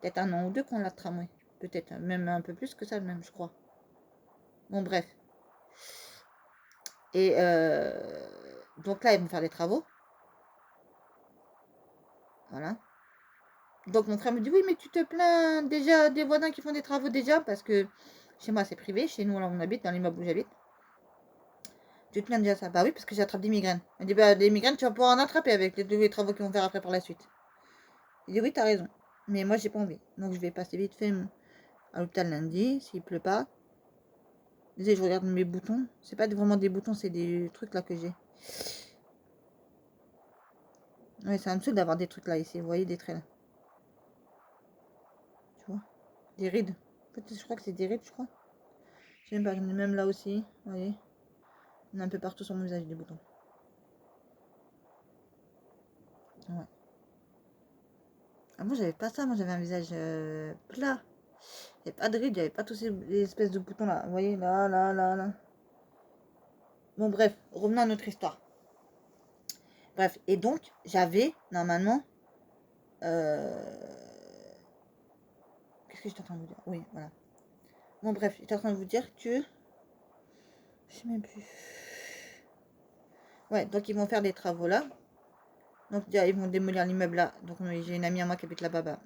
peut-être 1 an ou 2 qu'on l'a de tramway. Peut-être même un peu plus que ça, même, je crois. Bon, bref. Et donc là, ils vont faire des travaux. Voilà. Donc mon frère me dit, oui, mais tu te plains déjà des voisins qui font des travaux déjà, parce que chez moi c'est privé, chez nous là on habite, dans l'immeuble où j'habite. Tu te plains déjà ça? Bah oui, parce que j'attrape des migraines. Elle dit, bah des migraines, tu vas pouvoir en attraper avec les travaux qu'ils vont faire après par la suite. Il dit, oui, t'as raison. Mais moi, j'ai pas envie. Donc je vais passer vite fait à l'hôpital lundi, s'il pleut pas. Désolé, je regarde mes boutons. C'est pas vraiment des boutons, c'est des trucs là que j'ai. Ouais, c'est un truc d'avoir des trucs là ici. Vous voyez des traits là. Tu vois? Des rides. En fait, je crois que c'est des rides, je crois. Je sais même pas, j'en ai même là aussi. Vous voyez? On a un peu partout sur mon visage des boutons. Ouais. Avant, j'avais pas ça. Moi, j'avais un visage plat. Il n'y avait pas de rides, il n'y avait pas tous ces espèces de boutons là. Vous voyez? Là, là, là, là. Bon, bref, revenons à notre histoire. Bref, et donc, j'avais, normalement, qu'est-ce que j'étais en train de vous dire? Oui, voilà. Bon, bref, j'étais en train de vous dire que, je sais même plus. Ouais, donc ils vont faire des travaux là. Donc, ils vont démolir l'immeuble là. Donc, j'ai une amie à moi qui habite là-bas. Bah,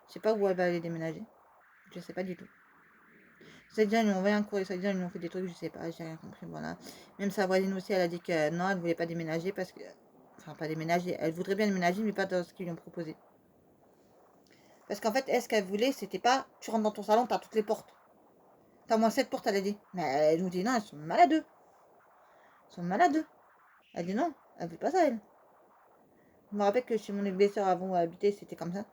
je sais pas où elle va aller déménager. Je sais pas du tout. C'est-à-dire, ils m'ont envoyé un courrier, c'est-à-dire, ils m'ont fait des trucs, je sais pas, j'ai rien compris, voilà. Même sa voisine aussi, elle a dit que non, elle voulait pas déménager parce que, enfin, pas déménager, elle voudrait bien déménager, mais pas dans ce qu'ils lui ont proposé. Parce qu'en fait, ce qu'elle voulait, c'était pas, tu rentres dans ton salon, t'as toutes les portes. T'as au moins 7 portes, elle a dit. Mais elle nous dit non, elles sont malades. Elles sont malades. Elle dit non, elle veut pas ça, elle. Je me rappelle que chez mon ex-belle-sœur avant où elle habitait, c'était comme ça.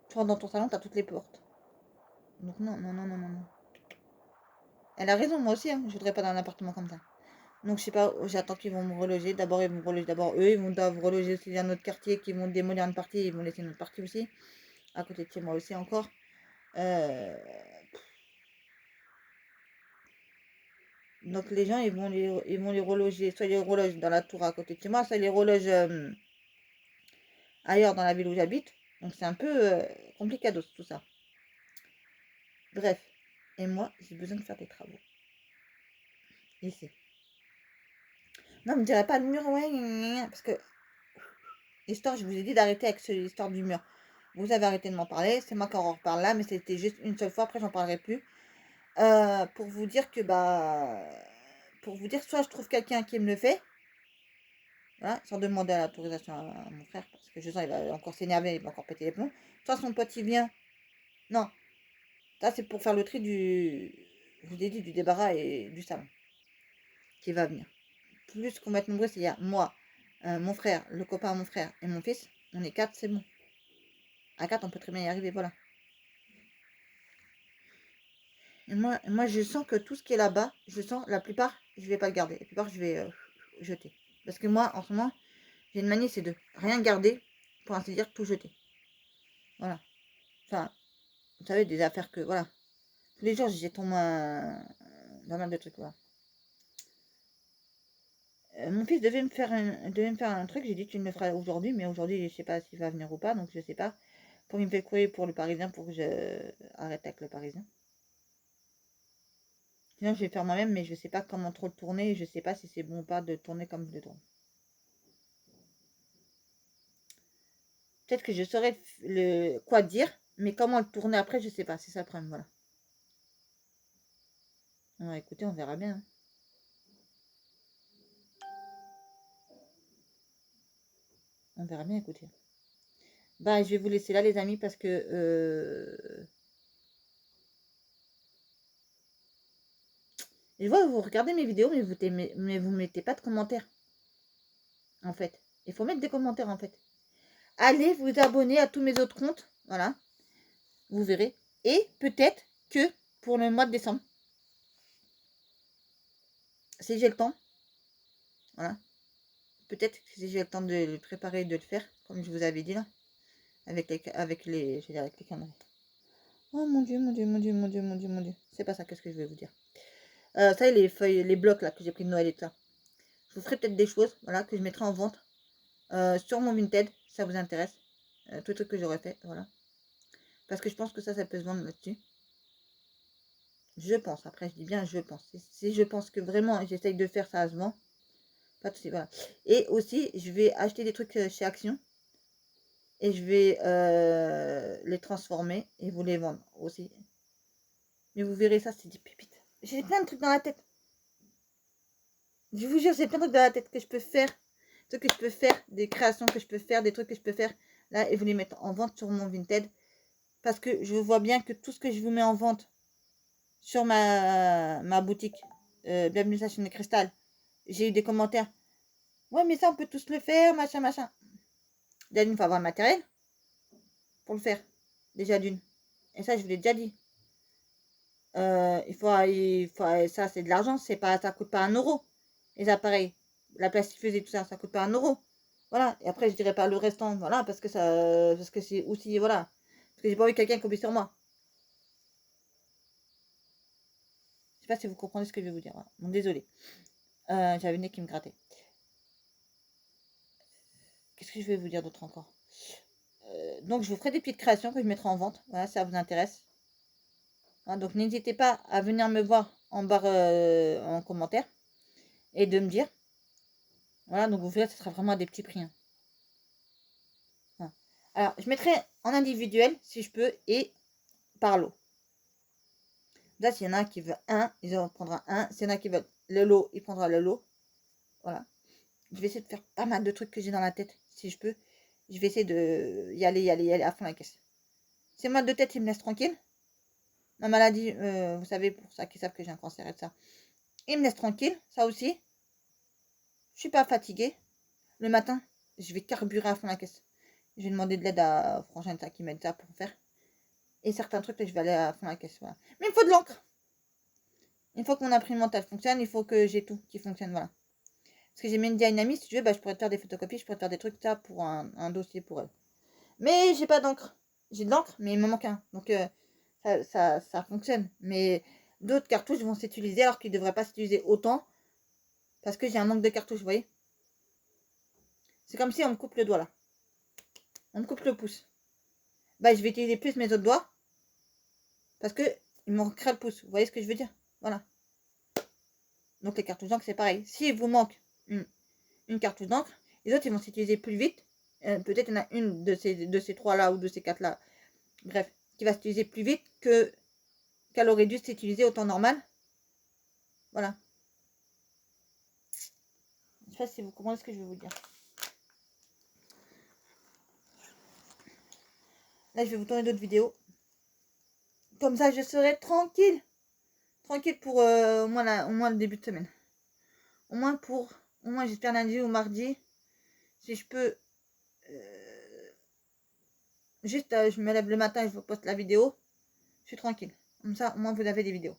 Tu rentres dans ton salon, t'as toutes les portes. Donc non, non, non, non, non, non. Elle a raison, moi aussi, hein. Je voudrais pas dans un appartement comme ça. Donc je sais pas, j'attends qu'ils vont me reloger. D'abord, ils vont me reloger d'abord eux, ils vont doivent reloger aussi dans notre quartier, qui vont démolir une partie, ils vont laisser notre partie aussi. À côté de chez moi aussi encore. Euh, Donc les gens, ils vont les reloger. Soit ils les relogent dans la tour à côté de chez moi, soit ils les relogent ailleurs dans la ville où j'habite. Donc c'est un peu compliqué tout ça. Bref. Et moi, j'ai besoin de faire des travaux. Ici. Non, me dirait pas le mur, ouais, parce que l'histoire, je vous ai dit d'arrêter avec l'histoire du mur. Vous avez arrêté de m'en parler, c'est moi qui en reparle là, mais c'était juste une seule fois, après j'en parlerai plus. Pour vous dire que, pour vous dire, soit je trouve quelqu'un qui me le fait, voilà, sans demander l'autorisation à mon frère, parce que je sens il va encore s'énerver, il va encore péter les plombs. Soit son pote il vient, non, ça c'est pour faire le tri je vous ai dit, du débarras et du salon, qui va venir. Plus qu'on va être nombreux, c'est-à-dire moi, mon frère, le copain à mon frère et mon fils, on est 4, c'est bon. À 4, on peut très bien y arriver, voilà. Et moi, je sens que tout ce qui est là-bas, je sens, la plupart, je vais pas le garder. La plupart, je vais jeter. Parce que moi, en ce moment, j'ai une manie, c'est de rien garder, pour ainsi dire, tout jeter. Voilà. Enfin, vous savez, des affaires que, voilà. Tous les jours, j'ai au moins pas mal de trucs, voilà. Mon fils devait me faire un truc, j'ai dit tu me le feras aujourd'hui, mais aujourd'hui, je sais pas s'il va venir ou pas, donc je sais pas. Pour qu'il me fait courir pour le Parisien, pour que je arrête avec le Parisien. Sinon, je vais faire moi-même, mais je sais pas comment trop le tourner, je sais pas si c'est bon ou pas de tourner comme je le tourne. Peut-être que je saurais quoi dire, mais comment le tourner après, je sais pas. C'est ça le problème, voilà. Alors, écoutez, on verra bien. Hein. On verra bien, écoutez. Bah, je vais vous laisser là, les amis, parce que... je vois, vous regardez mes vidéos, mais vous mettez pas de commentaires, en fait. Il faut mettre des commentaires, en fait. Allez vous abonner à tous mes autres comptes, voilà. Vous verrez. Et peut-être que pour le mois de décembre, si j'ai le temps, voilà. Peut-être que si j'ai le temps de le préparer et de le faire, comme je vous avais dit là, je veux dire avec les caméras. Oh mon dieu, mon dieu, mon dieu, mon dieu, mon dieu, mon dieu. C'est pas ça, qu'est-ce que je vais vous dire. Ça, les feuilles, les blocs là que j'ai pris de Noël et tout ça. Je vous ferai peut-être des choses, voilà, que je mettrai en vente sur mon Vinted, si ça vous intéresse. Tout le truc que j'aurais fait, voilà. Parce que je pense que ça peut se vendre là-dessus. Je pense, après je dis bien je pense. Si je pense que vraiment j'essaye de faire, ça se vend. Pas de soucis, voilà. Et aussi, je vais acheter des trucs chez Action. Et je vais les transformer et vous les vendre aussi. Mais vous verrez ça, c'est des pépites. J'ai plein de trucs dans la tête. Je vous jure, j'ai plein de trucs dans la tête que je peux faire. Des trucs que je peux faire, des créations que je peux faire, des trucs que je peux faire. Là, et vous les mettre en vente sur mon Vinted. Parce que je vois bien que tout ce que je vous mets en vente sur ma boutique, Bienvenue à Chaîne Cristal, j'ai eu des commentaires. Ouais, mais ça, on peut tous le faire, machin, machin. Déjà, il faut avoir le matériel pour le faire. Déjà d'une. Et ça, je vous l'ai déjà dit. Ça, c'est de l'argent, ça coûte pas 1 euro. Les appareils, la plastifieuse et tout ça, ça coûte pas 1 euro. Voilà. Et après, je dirais pas le restant, voilà, parce que c'est aussi, voilà. Parce que j'ai pas envie que quelqu'un copie sur moi. Je sais pas si vous comprenez ce que je vais vous dire. Voilà. Bon, désolé. J'avais le nez qui me grattait. Qu'est-ce que je vais vous dire d'autre encore? Donc, je vous ferai des petites créations que je mettrai en vente. Voilà, si ça vous intéresse. Hein, donc, n'hésitez pas à venir me voir en barre en commentaire et de me dire. Voilà, donc vous verrez, ce sera vraiment à des petits prix. Hein. Voilà. Alors, je mettrai en individuel, si je peux, et par lot. Là, s'il y en a un qui veut un, il en prendra un. S'il y en a qui veut le lot, il prendra le lot. Voilà. Je vais essayer de faire pas mal de trucs que j'ai dans la tête, si je peux. Je vais essayer de y aller à fond la caisse. Ces mal de tête, ils me laissent tranquille. Ma maladie, vous savez, pour ça qui savent que j'ai un cancer et tout ça, ils me laissent tranquille, ça aussi. Je suis pas fatiguée. Le matin, je vais carburer à fond la caisse. Je vais demander de l'aide à Frangin qui m'aide ça pour faire. Et certains trucs, là, je vais aller à fond la caisse. Voilà. Mais il me faut de l'encre. Une fois que mon imprimante elle fonctionne, il faut que j'ai tout qui fonctionne. Voilà. Parce que j'ai mis une amie, si tu veux, je pourrais te faire des photocopies, je pourrais te faire des trucs ça pour un dossier pour elle. Mais j'ai pas d'encre. J'ai de l'encre, mais il me manque un. Donc ça fonctionne. Mais d'autres cartouches vont s'utiliser alors qu'ils ne devraient pas s'utiliser autant. Parce que j'ai un manque de cartouches, vous voyez. C'est comme si on me coupe le doigt là. On me coupe le pouce. bah, je vais utiliser plus mes autres doigts. Parce que il me manquera le pouce. Vous voyez ce que je veux dire? Voilà. Donc les cartouches d'encre, c'est pareil. S'il vous manque une cartouche d'encre, les autres, ils vont s'utiliser plus vite. Peut-être il y en a une de ces trois-là ou de ces quatre-là. Bref, qui va s'utiliser plus vite qu'elle aurait dû s'utiliser au temps normal. Voilà. Je sais pas si vous comprenez ce que je veux vous dire. Là, je vais vous tourner d'autres vidéos. Comme ça, je serai tranquille. Tranquille pour au moins le début de semaine. Au moins j'espère lundi ou mardi. Si je peux. Juste, je me lève le matin et je vous poste la vidéo. Je suis tranquille. Comme ça, au moins, vous avez des vidéos.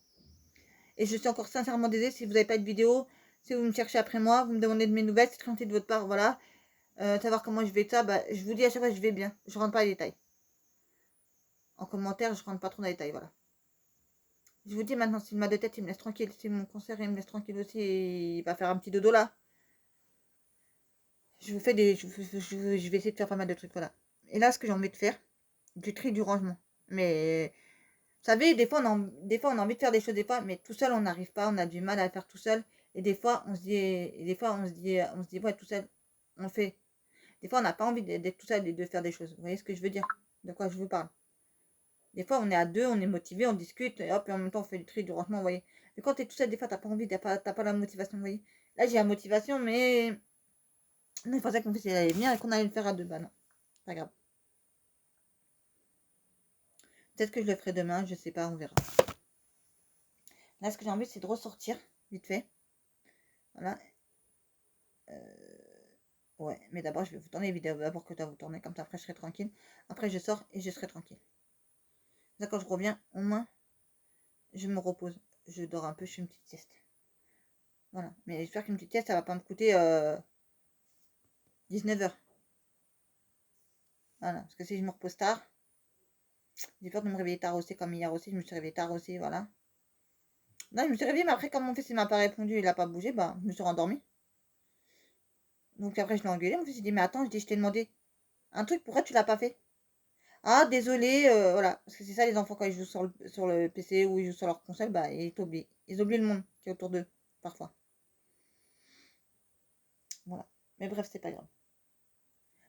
Et je suis encore sincèrement désolée si vous n'avez pas de vidéo. Si vous me cherchez après moi, vous me demandez de mes nouvelles, c'est très gentil de votre part, voilà. Savoir comment je vais ça, bah, je vous dis à chaque fois que je vais bien. Je rentre pas les détails. En commentaire, je rentre pas trop dans les détails, voilà. Je vous dis maintenant, si le mal de tête, il me laisse tranquille. Si mon cancer, il me laisse tranquille aussi, et il va faire un petit dodo là. Je vous fais des. Je vais essayer de faire pas mal de trucs, voilà. Et là, ce que j'ai envie de faire, du tri, du rangement. Mais. Vous savez, des fois, on a envie de faire des choses, des fois, mais tout seul, on n'arrive pas, on a du mal à le faire tout seul. Et des fois, on se dit, ouais, tout seul, on le fait. Des fois, on n'a pas envie d'être tout seul et de faire des choses. Vous voyez ce que je veux dire? De quoi je vous parle? Des fois, on est à deux, on est motivé, on discute, et hop, et en même temps, on fait du tri, du rangement, vous voyez. Mais quand tu es tout seul, des fois, t'as pas envie, t'as pas la motivation, vous voyez. Là, j'ai la motivation, mais non, il pensait qu'on faisait aller bien et qu'on allait le faire à deux. Bah non, pas grave. Peut-être que je le ferai demain, je sais pas, on verra. Là, ce que j'ai envie, c'est de ressortir, vite fait. Voilà. Ouais, mais d'abord, je vais vous tourner les vidéos d'abord que tu vas vous tourner, comme ça, après, je serai tranquille. Après, je sors et je serai tranquille. Là, quand je reviens, au moins, je me repose. Je dors un peu, je fais une petite sieste. Voilà. Mais j'espère qu'une petite sieste, ça va pas me coûter 19 heures. Voilà. Parce que si je me repose tard, j'ai peur de me réveiller tard aussi, comme hier aussi, je me suis réveillée tard aussi, voilà. Non, je me suis réveillée, mais après, comme mon fils, il m'a pas répondu, il a pas bougé, bah, je me suis rendormie. Donc après, je l'ai engueulé, mon fils, il dit, mais attends, je t'ai demandé un truc, pourquoi tu l'as pas fait? Ah, désolé, voilà. Parce que c'est ça, les enfants, quand ils jouent sur le PC ou ils jouent sur leur console, bah, ils t'oublient. Ils oublient le monde qui est autour d'eux, parfois. Voilà. Mais bref, c'est pas grave.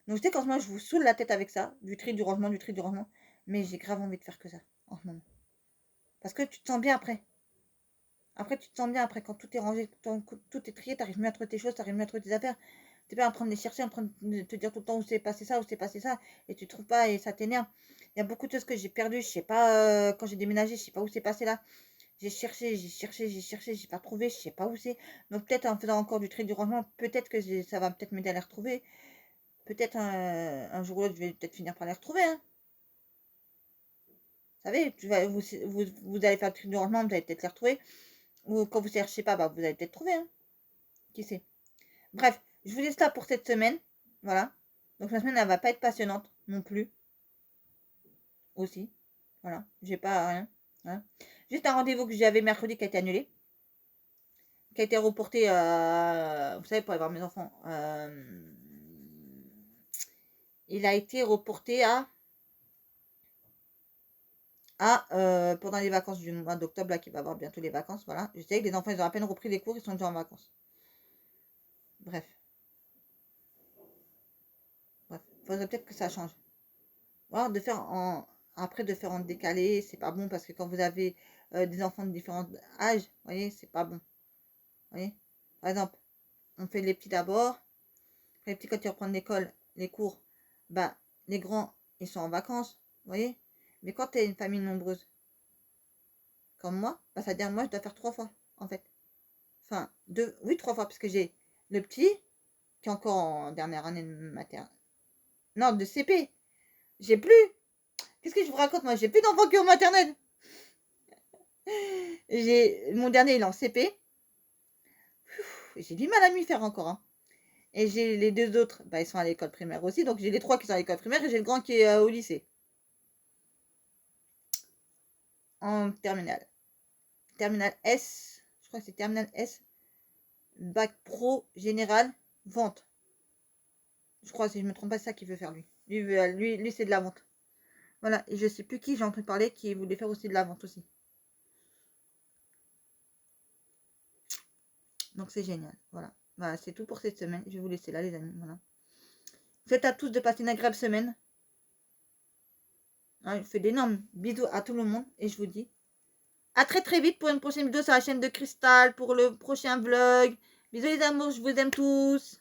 Donc, je sais qu'en ce moment, je vous saoule la tête avec ça, du tri, du rangement, du tri, du rangement. Mais j'ai grave envie de faire que ça, en ce moment. Parce que tu te sens bien après. Après, tu te sens bien après, quand tout est rangé, tout est trié, t'arrives mieux à trouver tes choses, t'arrives mieux à trouver tes affaires. T'es pas en train de les chercher, en train de te dire tout le temps où c'est passé ça, où c'est passé ça, et tu trouves pas, et ça t'énerve. Il y a beaucoup de choses que j'ai perdues, je sais pas, quand j'ai déménagé, je sais pas où c'est passé là. J'ai pas trouvé, je sais pas où c'est. Donc peut-être en faisant encore du tri du rangement, peut-être que ça va peut-être m'aider à les retrouver. Peut-être un jour ou l'autre, je vais peut-être finir par les retrouver. Hein. Vous savez, vous allez faire le tri du rangement, vous allez peut-être les retrouver. Ou quand vous cherchez pas, bah, vous allez peut-être trouver. Hein. Qui sait. Bref, je vous laisse là pour cette semaine. Voilà. Donc la semaine, elle va pas être passionnante non plus. Aussi. Voilà. J'ai pas rien. Voilà. Juste un rendez-vous que j'avais mercredi qui a été annulé. Qui a été reporté, vous savez, pour aller voir mes enfants. Il a été reporté pendant les vacances du mois d'octobre, là, qui va avoir bientôt les vacances. Voilà. Je sais que les enfants, ils ont à peine repris les cours, ils sont déjà en vacances. Bref. Bref. Faudrait peut-être que ça change. Voilà, après, de faire en décalé, c'est pas bon parce que quand vous avez des enfants de différents âges, vous voyez, c'est pas bon. Vous voyez. Par exemple, on fait les petits d'abord. Les petits, quand ils reprennent l'école, les cours, bah, les grands, ils sont en vacances, vous voyez. Mais quand tu es une famille nombreuse, comme moi, bah, ça veut dire moi, je dois faire 3 fois, en fait. Enfin, oui, 3 fois, parce que j'ai le petit, qui est encore en dernière année de maternelle. Non, de CP. J'ai plus. Qu'est-ce que je vous raconte, moi? J'ai plus d'enfants qui ont maternelle. Mon dernier, il est en CP. J'ai du mal à m'y faire encore, hein. Et j'ai les deux autres, bah, ils sont à l'école primaire aussi. Donc j'ai les 3 qui sont à l'école primaire et j'ai le grand qui est au lycée. En terminale. Terminale S. Je crois que c'est terminale S. Bac pro général. Vente. Je crois, si je me trompe pas, c'est ça qu'il veut faire lui. Lui, c'est de la vente. Voilà, et je sais plus qui j'ai entendu parler qui voulait faire aussi de la vente aussi. Donc c'est génial, voilà. Voilà, c'est tout pour cette semaine. Je vais vous laisser là, les amis, voilà. Faites à tous de passer une agréable semaine. Hein, je fais d'énormes bisous à tout le monde et je vous dis à très très vite pour une prochaine vidéo sur la chaîne de Cristal, pour le prochain vlog. Bisous les amours, je vous aime tous.